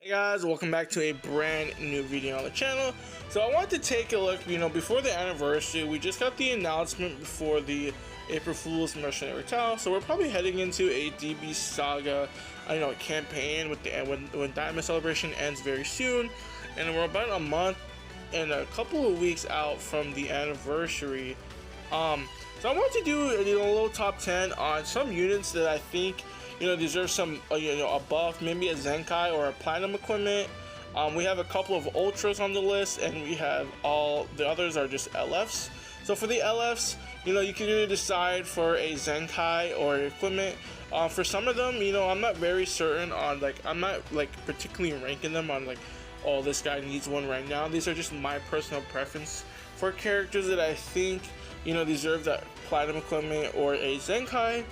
Hey guys, welcome back to a brand new video on the channel. So I wanted to take a look, before the anniversary, we just got the announcement before the April Fool's Mercenary Tale. So we're probably heading into a DB Saga, campaign with when Daima celebration ends very soon, and we're about a month and a couple of weeks out from the anniversary. So I wanted to do a little top 10 on some units that I think deserve some a buff, maybe a zenkai or a platinum equipment. We have a couple of ultras on the list, and we have all the others are just LFs. So for the LFs, you can either decide for a zenkai or equipment. For some of them, I'm not very certain on, I'm not particularly ranking them on oh, this guy needs one right now. These are just my personal preference for characters that I think deserve that platinum equipment or a zenkai.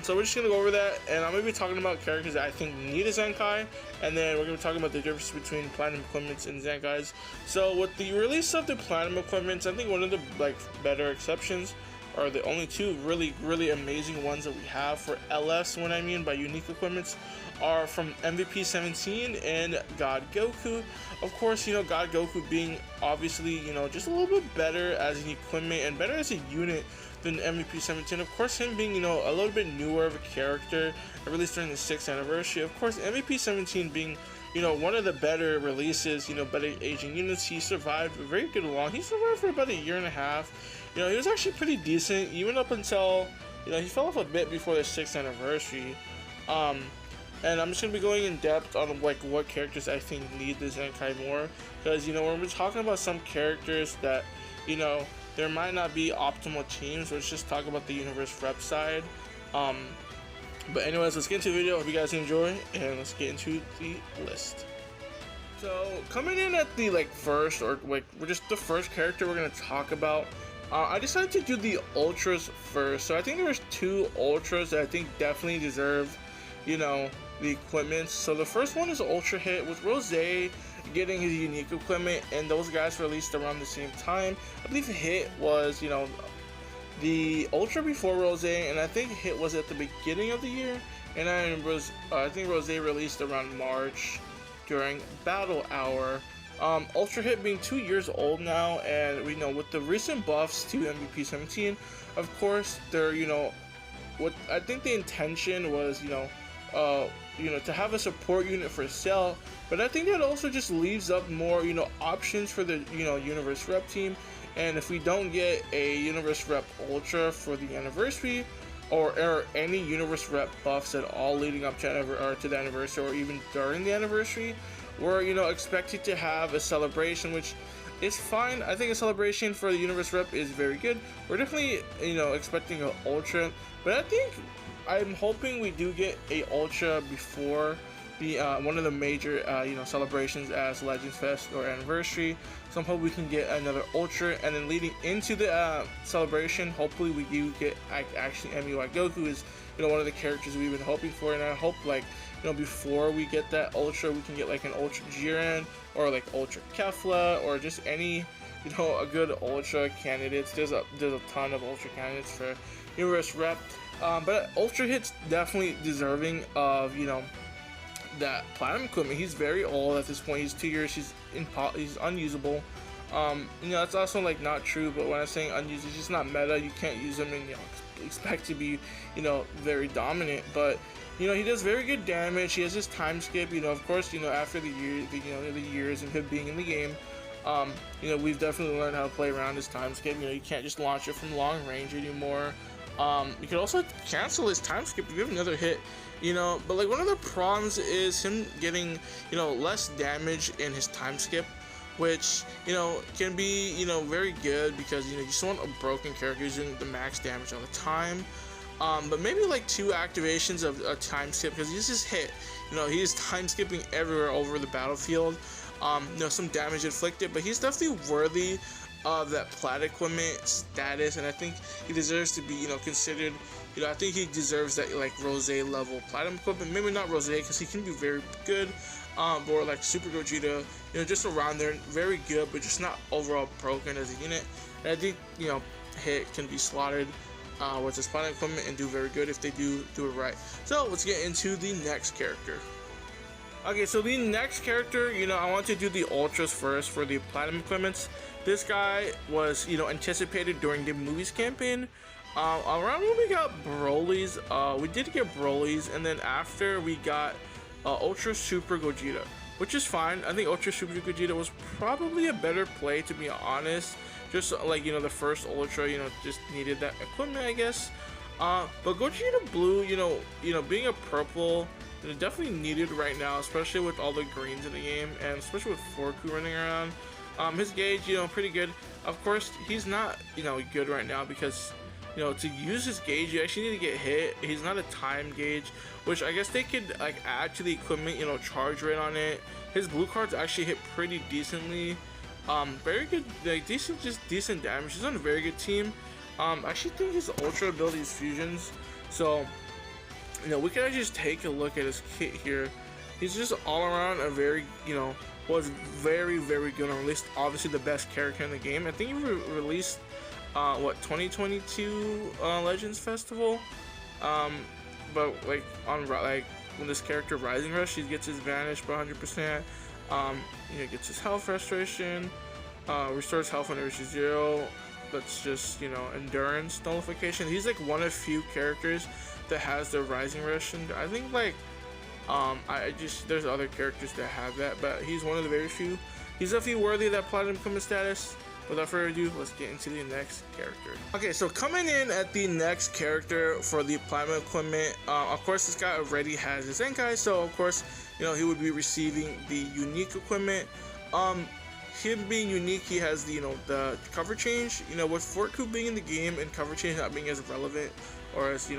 So we're just going to go over that, and I'm going to be talking about characters that I think need a zenkai, and then we're going to be talking about the difference between platinum equipments and zenkais. So with the release of the platinum equipments, I think one of the better exceptions, or the only two really amazing ones that we have for LS, what I mean by unique equipments, are from MVP 17 and God Goku. Of course, God Goku being obviously, just a little bit better as an equipment and better as a unit than MVP 17. Of course, him being, a little bit newer of a character, released during the 6th anniversary. Of course, MVP 17 being, one of the better releases, better aging units. He survived very good long. He survived for about a year and a half. He was actually pretty decent, even up until, he fell off a bit before the 6th anniversary. And I'm just going to be going in depth on what characters I think need the Zenkai more, because when we're talking about some characters that there might not be optimal teams. Let's just talk about the universe rep side. But anyways, let's get into the video. Hope you guys enjoy, and let's get into the list. So coming in at the first, or we're just the first character we're going to talk about. I decided to do the ultras first. So I think there's two ultras that I think definitely deserve the equipment. So the first one is Ultra Hit, with Rose getting his unique equipment, and those guys released around the same time. I believe Hit was the Ultra before Rose, and I think Hit was at the beginning of the year, and I think Rose released around March during Battle Hour. Ultra Hit being 2 years old now, and we know with the recent buffs to MVP 17, of course they're what I think the intention was to have a support unit for Cell, but I think that also just leaves up more options for the Universe Rep team. And if we don't get a Universe Rep Ultra for the anniversary, or any Universe Rep buffs at all leading up to the anniversary, or even during the anniversary, we're expected to have a celebration, which is fine. I think a celebration for the Universe Rep is very good. We're definitely expecting an Ultra, but I'm hoping we do get a Ultra before the one of the major celebrations as Legends Fest or Anniversary. So I'm hoping we can get another Ultra, and then leading into the celebration, hopefully we do get actually MUI Goku is one of the characters we've been hoping for, and I hope before we get that Ultra, we can get an Ultra Jiren or Ultra Kefla, or just any a good Ultra candidates. There's a ton of Ultra candidates for Universe Rep. But Ultra Hit's definitely deserving of that platinum equipment. He's very old at this point. He's 2 years. He's unusable. That's also not true. But when I'm saying unused, he's just not meta. You can't use him and expect to be very dominant. But he does very good damage. He has his time skip. Of course, after the years of him being in the game, we've definitely learned how to play around his time skip. You can't just launch it from long range anymore. You can also cancel his time skip if you have another hit, but one of the problems is him getting, less damage in his time skip, which, can be, very good because, you just want a broken character using the max damage all the time. But maybe 2 activations of a time skip, because he's just hit, he's time skipping everywhere over the battlefield. Some damage inflicted, but he's definitely worthy of that plat equipment status, and I think he deserves to be considered. I think he deserves that Rose level platinum equipment. Maybe not Rose, because he can be very good, or Super Gogeta, just around there, very good, but just not overall broken as a unit. And I think Hit can be slotted with his platinum equipment and do very good if they do it right. So let's get into the next character. Okay, so the next character, I want to do the ultras first for the platinum equipments. This guy was, anticipated during the movies campaign. Around when we got Broly's, we did get Broly's, and then after we got Ultra Super Gogeta, which is fine. I think Ultra Super Gogeta was probably a better play, to be honest. Just like, the first Ultra, just needed that equipment, I guess. But Gogeta Blue, being a purple, definitely needed right now, especially with all the greens in the game, and especially with Forku running around. His gauge, pretty good. Of course, he's not, good right now because, to use his gauge, you actually need to get hit. He's not a time gauge, which I guess they could like add to the equipment, charge rate on it. His blue cards actually hit pretty decently. Very good, like decent damage. He's on a very good team. I actually think his ultra ability is fusions, so we can actually just take a look at his kit here. He's just all around a very, was very, very good, or at least obviously the best character in the game. I think he released, 2022 Legends Festival. But like when this character Rising Rush, he gets his Vanish by 100%. Gets his health restoration, restores health when it reaches 0. That's just, endurance nullification. He's like one of few characters that has the Rising Rush, and I think like there's other characters that have that, but he's one of the very few. He's definitely worthy of that platinum equipment status. Without further ado, let's get into the next character. Okay, so coming in at the next character for the platinum equipment, of course this guy already has his zenkai, so of course he would be receiving the unique equipment. Him being unique, he has the the cover change. With Forku being in the game and cover change not being as relevant or as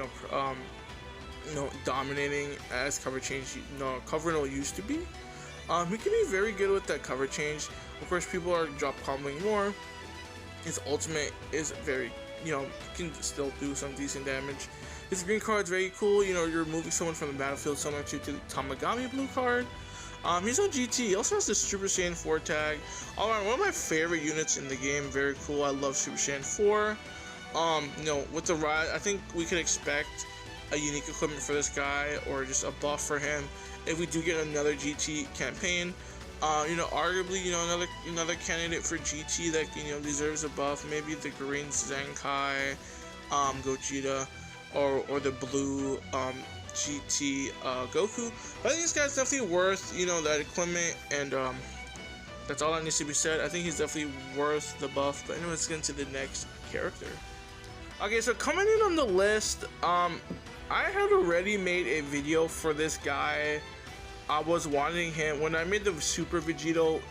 dominating as cover change cover no used to be, he can be very good with that cover change. Of course, people are drop comboing more. His ultimate is very, can still do some decent damage. His green card is very cool. You're removing someone from the battlefield, similar to the Tamagami blue card. He's on GT. He also has the Super Saiyan 4 tag. All around, one of my favorite units in the game. Very cool. I love Super Saiyan 4. With the rise, I think we could expect a unique equipment for this guy, or just a buff for him if we do get another GT campaign. Arguably, another candidate for GT that deserves a buff. Maybe the green Zenkai, Gogeta, or the blue GT Goku. But I think this guy's definitely worth that equipment, and that's all that needs to be said. I think he's definitely worth the buff. But anyway, let's get into the next character. Okay, so coming in on the list, I had already made a video for this guy. I was wanting him when I made the Super Vegito,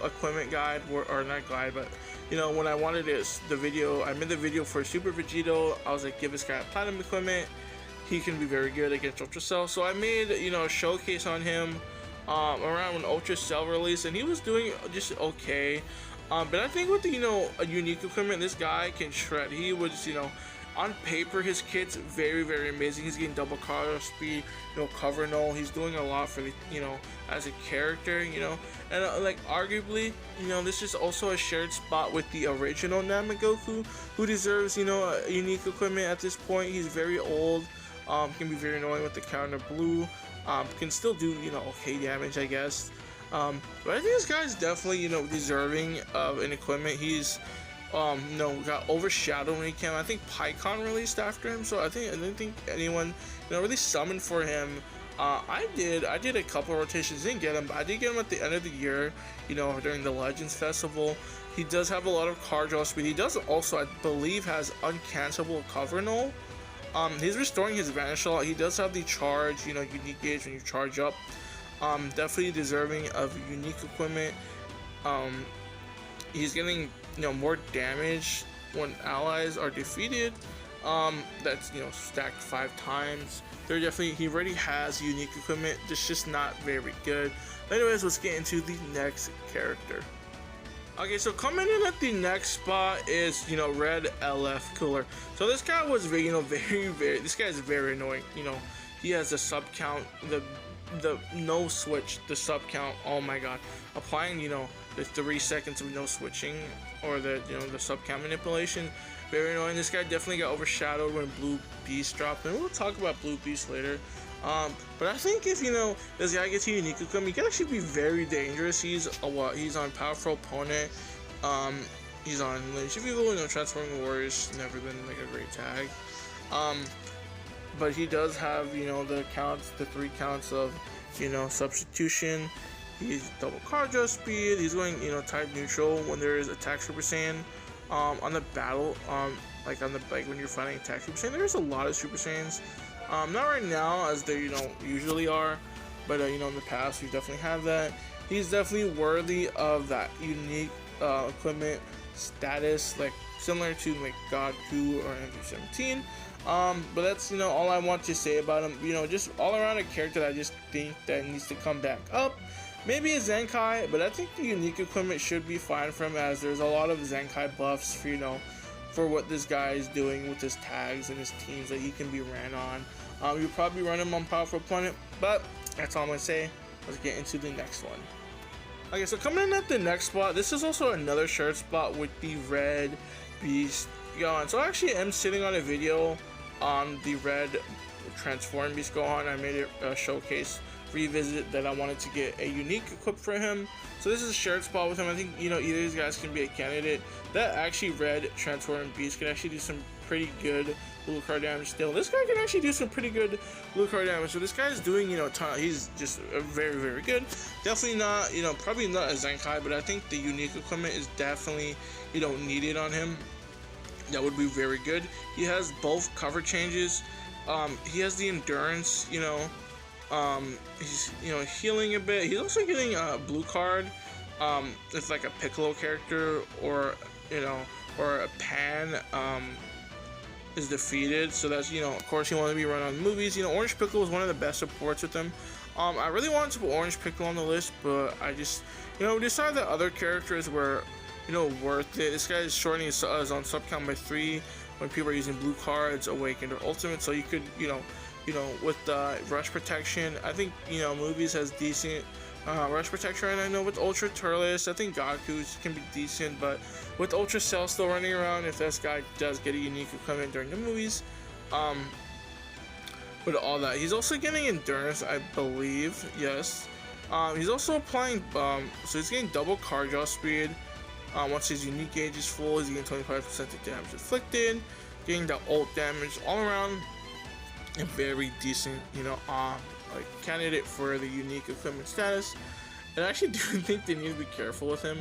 equipment guide, or not guide, but when I wanted the video, I made the video for Super Vegito. I was like, give this guy platinum equipment. He can be very good against Ultra Cell. So I made a showcase on him around when Ultra Cell released, and he was doing just okay. But I think with the a unique equipment, this guy can shred. He was on paper, his kit's very, very amazing. He's getting double color speed, cover null. He's doing a lot for the, as a character, and like arguably, this is also a shared spot with the original Goku, who deserves, a unique equipment at this point. He's very old, can be very annoying with the counter blue, can still do, okay damage, I guess. But I think this guy's definitely, deserving of an equipment. He's got overshadowed when he came. I think PyCon released after him, so I didn't think anyone really summoned for him. I did a couple rotations, didn't get him, but I did get him at the end of the year, during the Legends Festival. He does have a lot of card draw speed. He does also, I believe, has uncancelable cover null. He's restoring his vanish a lot. He does have the charge, unique gauge when you charge up. Definitely deserving of unique equipment. He's getting more damage when allies are defeated. That's stacked 5 times. He already has unique equipment. It's just not very good. But anyways, let's get into the next character. Okay, so coming in at the next spot is Red LF Cooler. So this guy was very this guy is very annoying. He has a sub count, the no switch, the sub count. Oh my god, applying the 3 seconds of no switching, or the the sub count manipulation, very annoying. This guy definitely got overshadowed when Blue Beast dropped, and we'll talk about Blue Beast later. But I think if this guy gets a unique equipment, he can actually be very dangerous. He's on powerful opponent. He's on Lynch. If you go, Transforming Warriors, never been like a great tag. But he does have the 3 counts of substitution. He's double cardio speed. He's going type neutral when there is attack Super Saiyan. On the battle, like when you're fighting attack Super Saiyan, there's a lot of Super Saiyans. Not right now as they usually are, but in the past we definitely have that. He's definitely worthy of that unique equipment status, like similar to like GOKU or MV17. But that's all I want to say about him. Just all around a character that I just think that needs to come back up. Maybe a Zenkai, but I think the unique equipment should be fine for him, as there's a lot of Zenkai buffs for for what this guy is doing with his tags and his teams that he can be ran on. You'll probably run him on powerful opponent, but that's all I'm gonna say. Let's get into the next one. Okay, so coming in at the next spot, this is also another shirt spot with the red Beast Gohan. So I actually am sitting on a video on the red Transform Beast Gohan. I made a showcase revisit that I wanted to get a unique equip for him. So this is a shared spot with him. I think either of these guys can be a candidate. That actually red Transform Beast can actually do some pretty good blue card damage still. This guy can actually do some pretty good blue card damage. So this guy is doing a ton. He's just very, very good. Definitely not probably not a Zenkai, but I think the unique equipment is definitely needed on him. That would be very good. He has both cover changes. He has the endurance. He's healing a bit. He's also getting a blue card. It's like a Piccolo character or or a Pan is defeated. So that's of course you want to be run on movies. Orange Piccolo is one of the best supports with them. I really wanted to put Orange Piccolo on the list, but I just decided that other characters were worth it. This guy is shortening his on sub count by 3 when people are using blue cards, Awakened or Ultimate. So you could with rush protection, I think movies has decent rush protection, and I know with Ultra Tierlist, I think GOKU can be decent, but with Ultra Cell still running around, if this guy does get a unique equipment during the movies, with all that, he's also getting endurance, I believe. Yes, he's also applying so he's getting double cardio speed. Once his unique gauge is full, he's getting 25% of damage inflicted, getting the ult damage all around. A very decent, like candidate for the unique equipment status. And I actually do think they need to be careful with him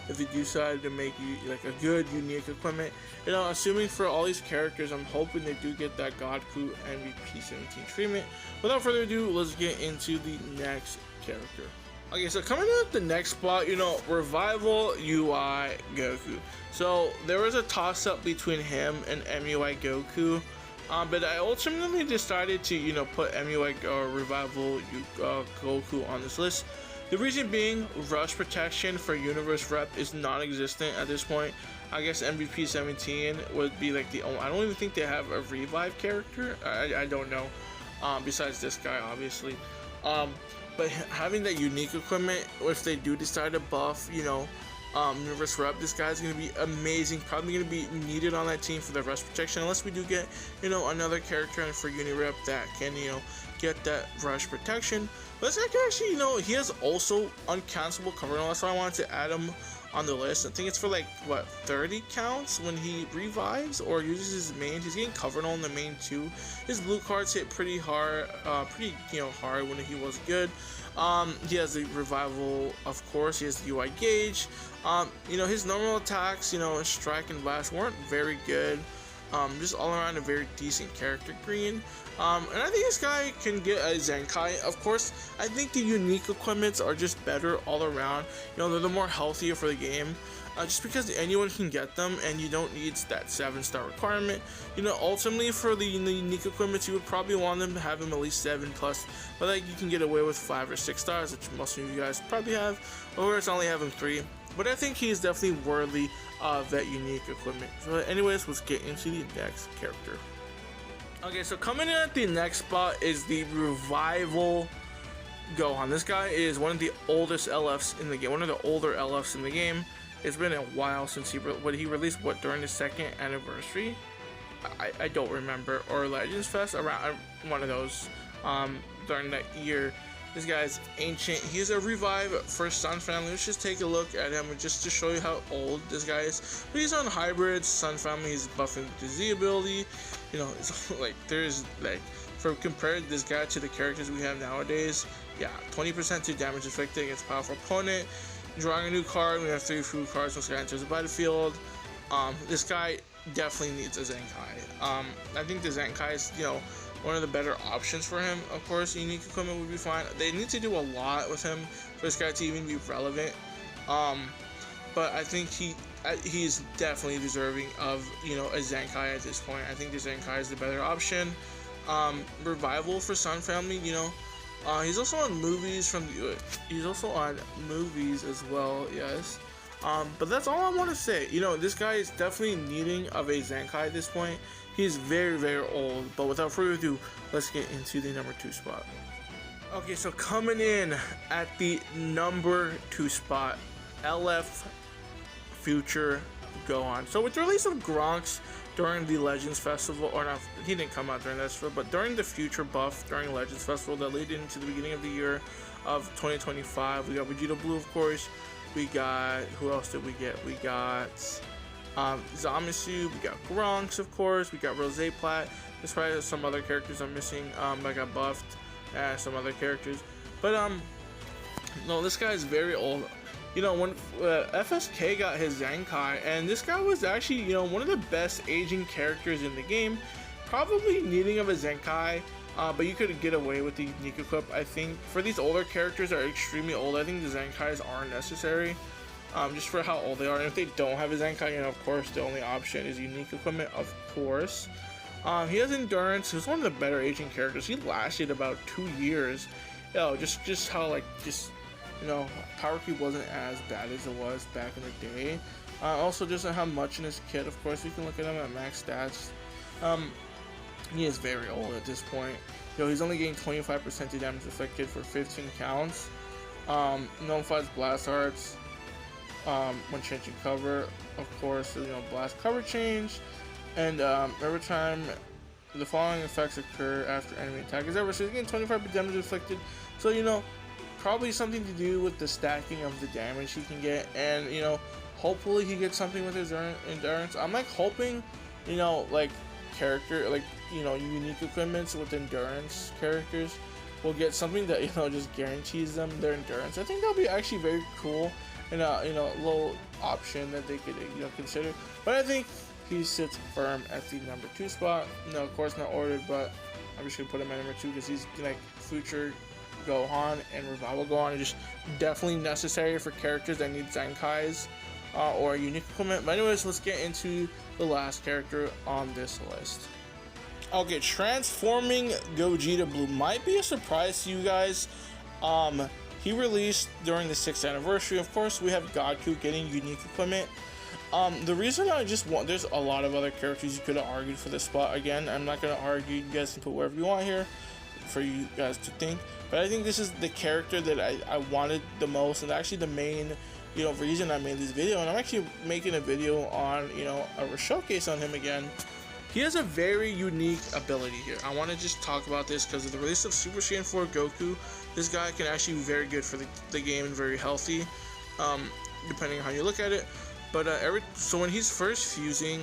if they decide to make you like a good unique equipment. Assuming for all these characters, I'm hoping they do get that GOKU MVP 17 treatment. Without further ado, let's get into the next character. Okay, so coming in at the next spot, Revival UI Goku. So there was a toss-up between him and MUI Goku. But I ultimately decided to, put MUI Revival Goku on this list. The reason being, rush protection for Universe Rep is non-existent at this point. I guess MVP 17 would be like the only. I don't even think they have a revive character. I don't know. Besides this guy, obviously. But having that unique equipment, if they do decide to buff, Universe Rep, this guy's gonna be amazing. Probably gonna be needed on that team for the rush protection, unless we do get another character for Unirep that can get that rush protection. But this guy can actually he has also uncancelable cover. That's why I wanted to add him on the list. I think it's for like what 30 counts when he revives or uses his main. He's getting covered on the main too. His blue cards hit pretty hard, hard when he was good. He has the revival, of course. He has the UI gauge. His normal attacks, strike and blast weren't very good. Just all around a very decent character green. And I think this guy can get a Zenkai. Of course, I think the unique equipments are just better all around. They're the more healthier for the game. Just because anyone can get them and you don't need that 7-star requirement. Ultimately for the unique equipments, you would probably want them to have them at least 7+, but like you can get away with 5 or 6 stars, which most of you guys probably have, or it's only having 3. But I think he's definitely worthy of that unique equipment. So anyways, let's get into the next character. Okay, so coming in at the next spot is the Revival Gohan. This guy is one of the oldest LFs in the game, one of the older LFs in the game. It's been a while since he released during the 2nd anniversary. I don't remember, or Legends Fest, around one of those. during that year. This guy's ancient. He's a revive for Sun Family. Let's just take a look at him just to show you how old this guy is. But he's on hybrids. Sun Family. He's buffing the Z ability. You know, it's like there's like for compared this guy to the characters we have nowadays. Yeah, 20% to damage inflicted against powerful opponent. Drawing a new card. We have 3 food cards once this guy enters the battlefield. This guy definitely needs a zenkai. I think the zenkai is, you know, one of the better options for him. Of course, unique equipment would be fine. They need to do a lot with him for this guy to even be relevant. But I think he's definitely deserving of, you know, a zenkai at this point. I think the zenkai is the better option. Revival for Sun Family, you know. He's also on movies he's also on movies as well, yes. But that's all I want to say. You know, this guy is definitely needing of a zenkai at this point. He's very, very old, but without further ado, let's get into the number 2 spot. Okay, so coming in at the number 2 spot, LF Future Gohan. So with the release of Gronks during the Legends Festival, or not, he didn't come out during that festival, but during the Future buff during Legends Festival that led into the beginning of the year of 2025, we got Vegito Blue, of course. We got, who else did we get? We got zamasu, we got Gronks, of course, we got Rose Plat. There's probably some other characters I'm missing that got buffed, and some other characters. But no, this guy is very old. You know, when FSK got his zenkai, and this guy was actually, you know, one of the best aging characters in the game, probably needing of a zenkai. But you could get away with the unique equip. I think for these older characters that are extremely old, I think the zenkais aren't necessary. Just for how old they are, and if they don't have a zenkai, you know, of course, the only option is unique equipment, of course. He has endurance. He's one of the better aging characters. He lasted about 2 years. You know, just how, like, you know, power creep wasn't as bad as it was back in the day. Also doesn't have much in his kit. Of course, we can look at him at max stats. He is very old at this point. You know, he's only getting 25% to damage inflicted for 15 counts. Nullifies blast hearts when changing cover, of course. You know, blast cover change, and every time the following effects occur after enemy attack is ever, so he's getting 25% damage inflicted. So, you know, probably something to do with the stacking of the damage he can get, and, you know, hopefully he gets something with his endurance. I'm like hoping, you know, like character, like, you know, unique equipments with endurance characters will get something that, you know, just guarantees them their endurance. I think that'll be actually very cool, and you know, a little option that they could, you know, consider. But I think he sits firm at the number 2 spot. No, of course not ordered, but I'm just gonna put him at number 2 because he's like Future Gohan and Revival Gohan are just definitely necessary for characters that need zenkais or unique equipment. But anyways, let's get into the last character on this list. Okay, transforming Gogeta Blue might be a surprise to you guys. He released during the 6th anniversary. Of course, we have GOKU getting unique equipment. The reason I just want, there's a lot of other characters you could have argued for this spot. Again, I'm not going to argue. You guys can put wherever you want here for you guys to think. But I think this is the character that I wanted the most, and actually the main, you know, reason I made this video. And I'm actually making a video on, you know, a showcase on him again. He has a very unique ability here. I want to just talk about this because of the release of Super Saiyan 4 Goku. This guy can actually be very good for the game and very healthy, depending on how you look at it. But so when he's first fusing,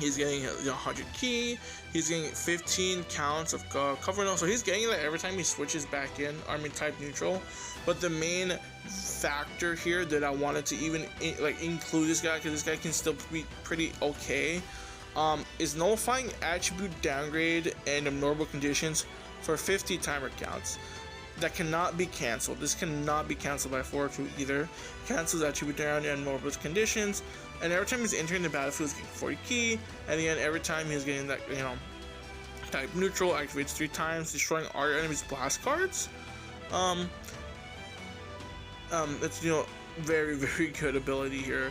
he's getting 100 ki. He's getting 15 counts of cover now. So he's getting that every time he switches back in. I mean, type neutral. But the main factor here that I wanted to even include this guy, because this guy can still be pretty okay, is nullifying attribute downgrade and abnormal conditions for 50 timer counts. That cannot be cancelled. This cannot be cancelled by 4-2 either. Cancels attribute down and abnormal conditions. And every time he's entering the battlefield, he's getting 40 ki. And again, every time he's getting that, you know, type neutral, activates 3 times, destroying our enemies' blast cards. It's, you know, very, very good ability here.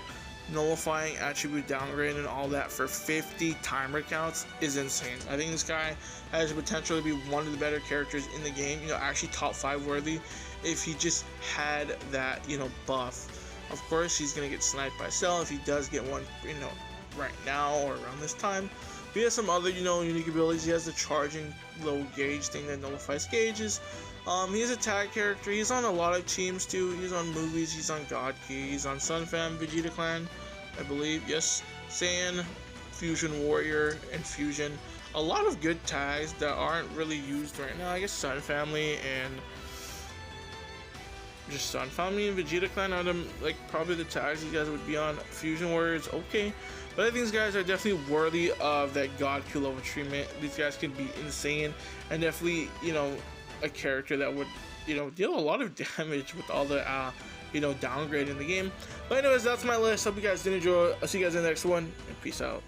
Nullifying attribute downgrade and all that for 50 timer counts is insane. I think this guy has the potential to be one of the better characters in the game, you know, actually top 5 worthy if he just had that, you know, buff. Of course, he's gonna get sniped by Cell if he does get one, you know, right now or around this time. He has some other, unique abilities. He has the charging low gauge thing that nullifies gauges. He's a tag character. He's on a lot of teams too. He's on movies. He's on GOKU. He's on Sunfam, Vegeta Clan, I believe. Yes, Saiyan, Fusion Warrior, and Fusion. A lot of good tags that aren't really used right now. I guess Sun Family and just Sun Family and Vegeta Clan are them, like, probably the tags these guys would be on. Fusion Warriors, okay. But I think these guys are definitely worthy of that GOKU level treatment. These guys can be insane and definitely, a character that would, deal a lot of damage with all the, downgrade in the game. But anyways, that's my list. Hope you guys did enjoy. I'll see you guys in the next one, and peace out.